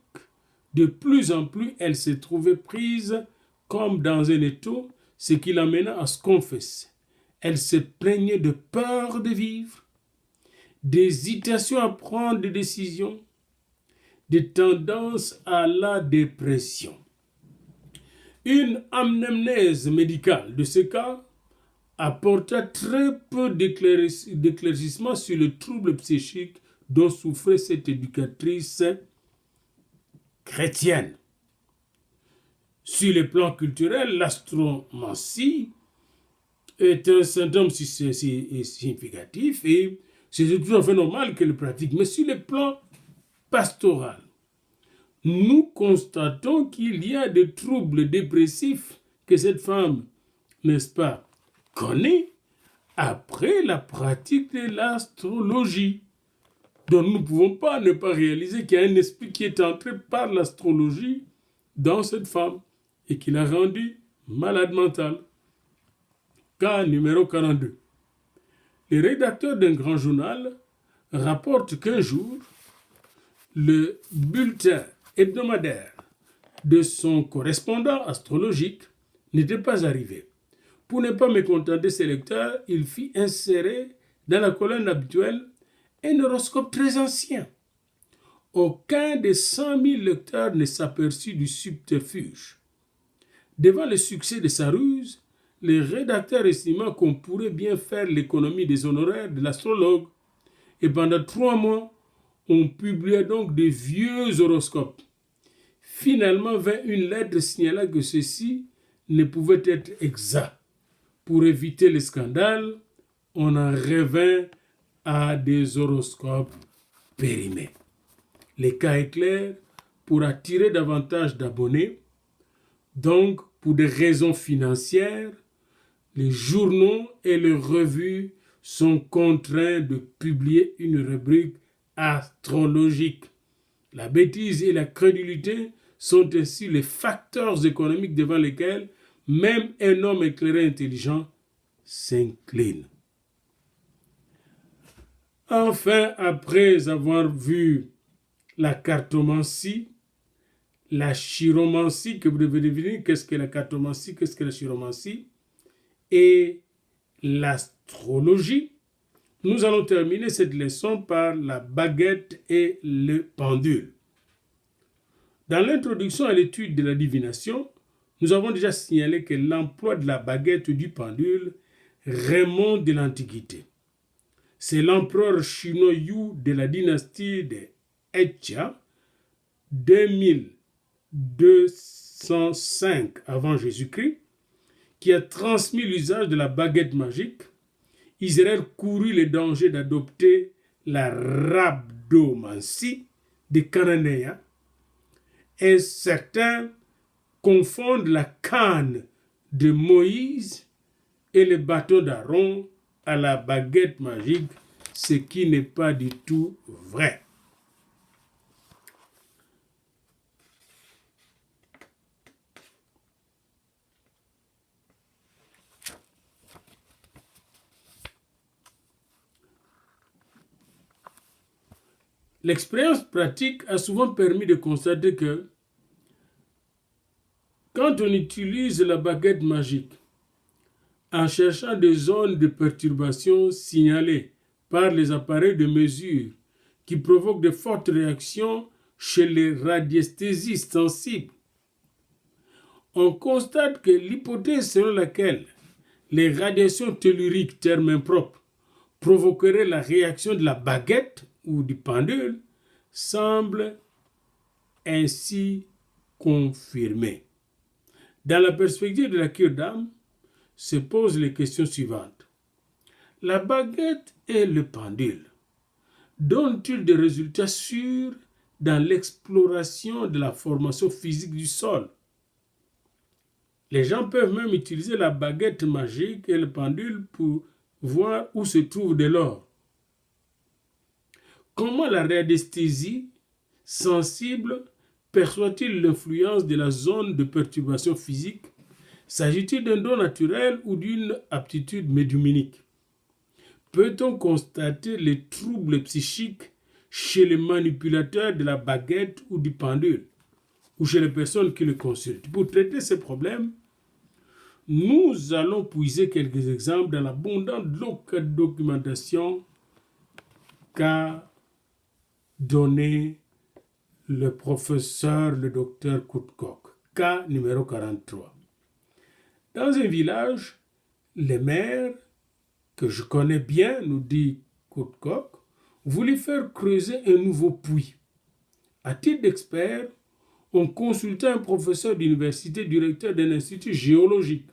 De plus en plus, elle se trouvait prise comme dans un étau, ce qui l'amena à se confesser. Elle se plaignait de peur de vivre, d'hésitation à prendre des décisions, de tendance à la dépression. Une anamnèse médicale de ce cas apporta très peu d'éclaircissement sur le trouble psychique dont souffrait cette éducatrice chrétienne. Sur le plan culturel, l'astromancie est un symptôme significatif et c'est tout à fait normal qu'elle le pratique. Mais sur le plan pastoral, nous constatons qu'il y a des troubles dépressifs que cette femme, n'est-ce pas, connaît après la pratique de l'astrologie. Donc nous ne pouvons pas ne pas réaliser qu'il y a un esprit qui est entré par l'astrologie dans cette femme et qui l'a rendue malade mentale. Cas numéro 42. Le rédacteur d'un grand journal rapporte qu'un jour, le bulletin hebdomadaire de son correspondant astrologique n'était pas arrivé. Pour ne pas mécontenter ses lecteurs, il fit insérer dans la colonne habituelle un horoscope très ancien. Aucun des 100 000 lecteurs ne s'aperçut du subterfuge. Devant le succès de sa ruse, le rédacteur estima qu'on pourrait bien faire l'économie des honoraires de l'astrologue. Et pendant 3 mois, on publiait donc de vieux horoscopes. Finalement vint une lettre signalant que ceci ne pouvait être exact. Pour éviter le scandale, on en revint à des horoscopes périmés. Le cas est clair, pour attirer davantage d'abonnés, donc pour des raisons financières, les journaux et les revues sont contraints de publier une rubrique astrologique. La bêtise et la crédulité sont ainsi les facteurs économiques devant lesquels même un homme éclairé intelligent s'incline. Enfin, après avoir vu la cartomancie, la chiromancie, que vous devez deviner qu'est-ce que la cartomancie, qu'est-ce que la chiromancie, et l'astrologie, nous allons terminer cette leçon par la baguette et le pendule. Dans l'introduction à l'étude de la divination, nous avons déjà signalé que l'emploi de la baguette ou du pendule remonte de l'Antiquité. C'est l'empereur chinois Yu de la dynastie des Xia, 2205 avant Jésus-Christ, qui a transmis l'usage de la baguette magique. Israël courut le danger d'adopter la rhabdomancie des Cananéens, et certains confondent la canne de Moïse et le bâton d'Aaron à la baguette magique, ce qui n'est pas du tout vrai. L'expérience pratique a souvent permis de constater que quand on utilise la baguette magique en cherchant des zones de perturbation signalées par les appareils de mesure qui provoquent de fortes réactions chez les radiesthésistes sensibles, on constate que l'hypothèse selon laquelle les radiations telluriques, terme impropre, provoqueraient la réaction de la baguette ou du pendule semble ainsi confirmée. Dans la perspective de la cure d'âme, se posent les questions suivantes. La baguette et le pendule donnent-ils des résultats sûrs dans l'exploration de la formation physique du sol? Les gens peuvent même utiliser la baguette magique et le pendule pour voir où se trouve de l'or. Comment la radiesthésie sensible perçoit-il l'influence de la zone de perturbation physique? S'agit-il d'un don naturel ou d'une aptitude médiumnique? Peut-on constater les troubles psychiques chez les manipulateurs de la baguette ou du pendule, ou chez les personnes qui le consultent? Pour traiter ces problèmes, nous allons puiser quelques exemples dans l'abondante documentation qu'a donné le professeur, le docteur Koutkock. Cas numéro 43. Dans un village, les maires, que je connais bien, nous dit Koutkock, voulaient faire creuser un nouveau puits. À titre d'expert, on consultait un professeur d'université, directeur d'un institut géologique.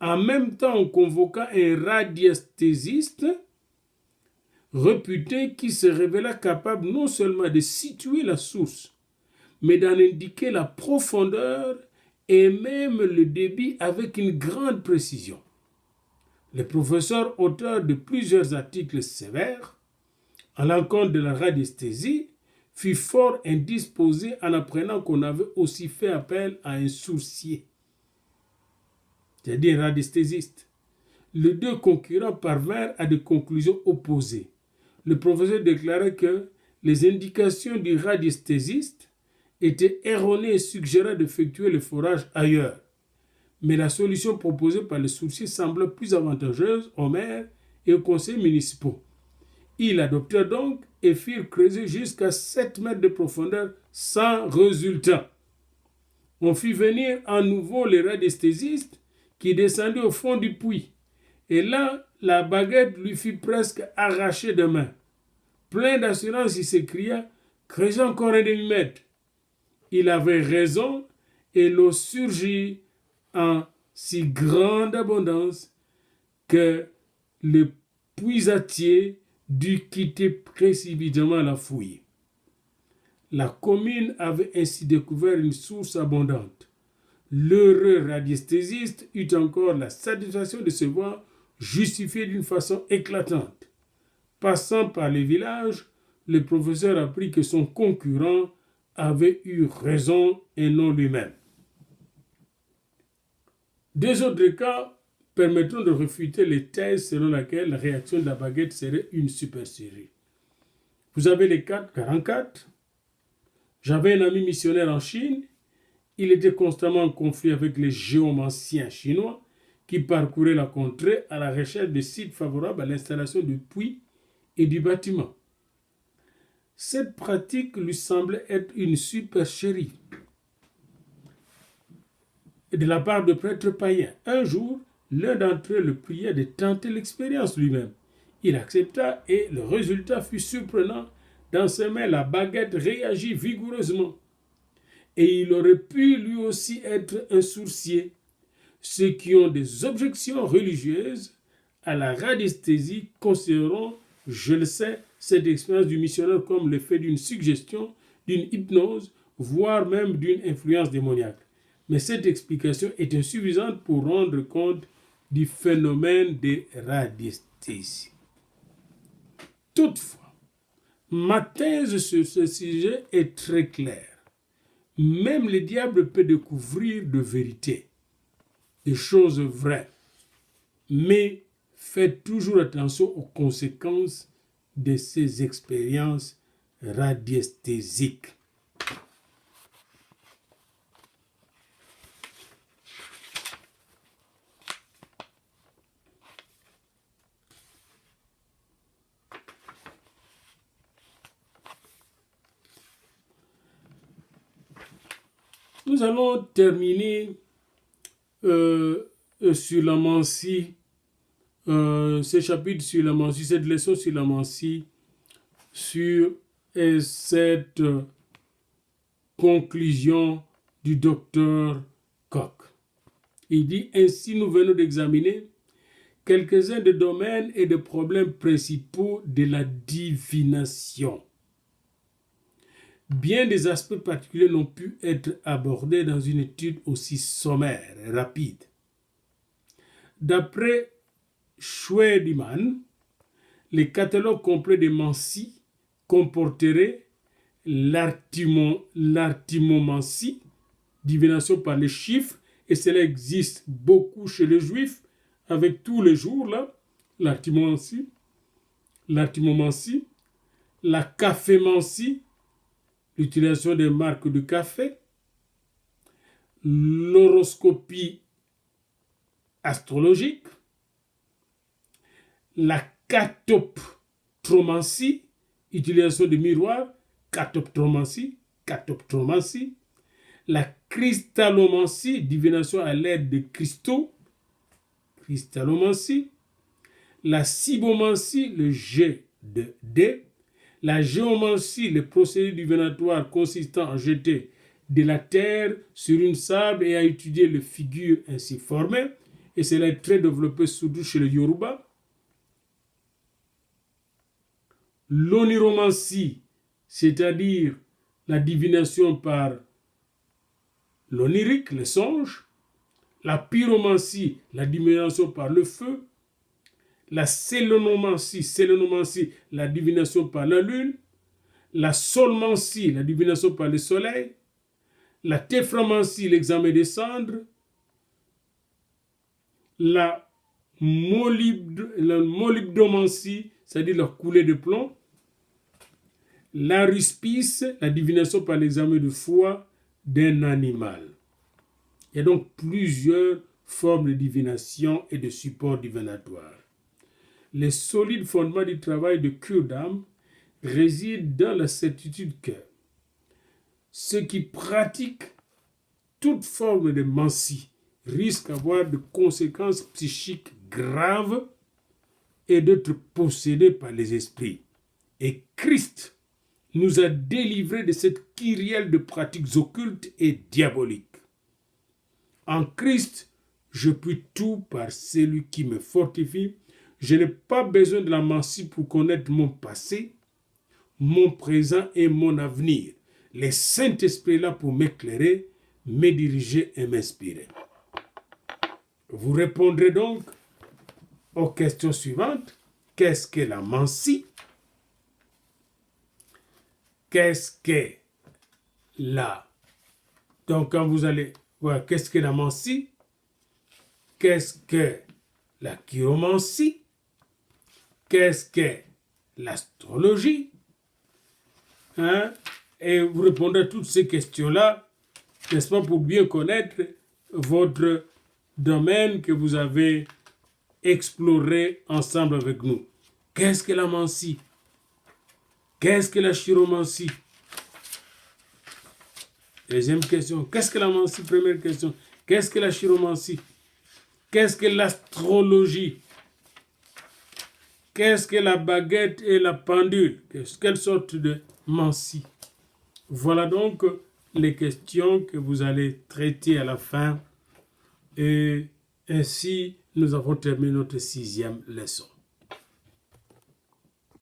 En même temps, on convoqua un radiesthésiste réputé qui se révéla capable non seulement de situer la source, mais d'en indiquer la profondeur et même le débit avec une grande précision. Le professeur, auteur de plusieurs articles sévères à l'encontre de la radiesthésie, fut fort indisposé en apprenant qu'on avait aussi fait appel à un sourcier, c'est-à-dire un radiesthésiste. Les deux concurrents parvinrent à des conclusions opposées. Le professeur déclarait que les indications du radiesthésiste étaient erronées et suggéraient d'effectuer le forage ailleurs. Mais la solution proposée par le sourcier semblait plus avantageuse aux maires et aux conseils municipaux. Ils adoptèrent donc et firent creuser jusqu'à 7 mètres de profondeur sans résultat. On fit venir à nouveau les radiesthésistes qui descendaient au fond du puits. Et là, la baguette lui fut presque arrachée de main. Plein d'assurance, il s'écria « Creusez encore un demi-mètre ». Il avait raison et l'eau surgit en si grande abondance que le puisatier dut quitter précipitamment la fouille. La commune avait ainsi découvert une source abondante. L'heureux radiesthésiste eut encore la satisfaction de se voir justifié d'une façon éclatante. Passant par les villages, le professeur apprit que son concurrent avait eu raison et non lui-même. Deux autres cas permettront de réfuter les thèses selon lesquelles la réaction de la baguette serait une supercherie. Vous avez les 44. J'avais un ami missionnaire en Chine. Il était constamment en conflit avec les géomanciens chinois qui parcouraient la contrée à la recherche de sites favorables à l'installation du puits et du bâtiment. Cette pratique lui semblait être une supercherie. de la part de prêtres païens. Un jour, l'un d'entre eux le pria de tenter l'expérience lui-même. Il accepta et le résultat fut surprenant. Dans ses mains, la baguette réagit vigoureusement. Et il aurait pu lui aussi être un sourcier. Ceux qui ont des objections religieuses à la radiesthésie considéreront, je le sais, cette expérience du missionnaire comme l'effet d'une suggestion, d'une hypnose, voire même d'une influence démoniaque. Mais cette explication est insuffisante pour rendre compte du phénomène de radiesthésie. Toutefois, ma thèse sur ce sujet est très claire. Même le diable peut découvrir de vérités, des choses vraies, mais faites toujours attention aux conséquences de ces expériences radiesthésiques. Nous allons terminer sur la mancie, ce chapitre sur la mancie, cette leçon sur la mancie, sur cette conclusion du docteur Koch. Il dit, ainsi nous venons d'examiner quelques-uns des domaines et des problèmes principaux de la divination. Bien des aspects particuliers n'ont pu être abordés dans une étude aussi sommaire et rapide. D'après Schwediman, les catalogues complets des mancies comporteraient l'artimomancie, divination par les chiffres, et cela existe beaucoup chez les juifs, avec tous les jours là, l'artimomancie, la cafémancie, l'utilisation des marques de café, l'horoscopie astrologique, la catoptromancie, utilisation de miroirs, catoptromancie, la cristallomancie, divination à l'aide de cristaux, cristallomancie, la cybomancie, le jet de dés, la géomancie, le procédé divinatoire consistant à jeter de la terre sur une sable et à étudier les figures ainsi formées, et cela est très développé surtout chez les Yoruba. L'oniromancie, c'est-à-dire la divination par l'onirique, les songes, la pyromancie, la divination par le feu, la sélénomancie, la divination par la lune, la solmancie, la divination par le soleil, la téphramancie, l'examen des cendres, la molybdomancie, c'est-à-dire la coulée de plomb, l'aruspice, la divination par l'examen de foie d'un animal. Il y a donc plusieurs formes de divination et de support divinatoire. Les solides fondements du travail de cure d'âme résident dans la certitude que ceux qui pratiquent toute forme de mancie risquent d'avoir de conséquences psychiques graves et d'être possédés par les esprits. Et Christ nous a délivrés de cette kyrielle de pratiques occultes et diaboliques. En Christ, je puis tout par celui qui me fortifie. Je n'ai pas besoin de la mancie pour connaître mon passé, mon présent et mon avenir. Le Saint-Esprit est là pour m'éclairer, me diriger et m'inspirer. Vous répondrez donc aux questions suivantes. Qu'est-ce que la mancie? Qu'est-ce que la... Donc quand vous allez voir qu'est-ce que la mancie, qu'est-ce que la chiromancie, qu'est-ce que l'astrologie, et vous répondrez à toutes ces questions-là, n'est-ce pas, pour bien connaître votre domaine que vous avez exploré ensemble avec nous. Qu'est-ce que la mancie? Qu'est-ce que la chiromancie? Deuxième question. Qu'est-ce que la mancie? Première question. Qu'est-ce que la chiromancie? Qu'est-ce que l'astrologie? Qu'est-ce que la baguette et la pendule? Quelle sorte de mancie? Voilà donc les questions que vous allez traiter à la fin. Et ainsi, nous avons terminé notre 6e leçon.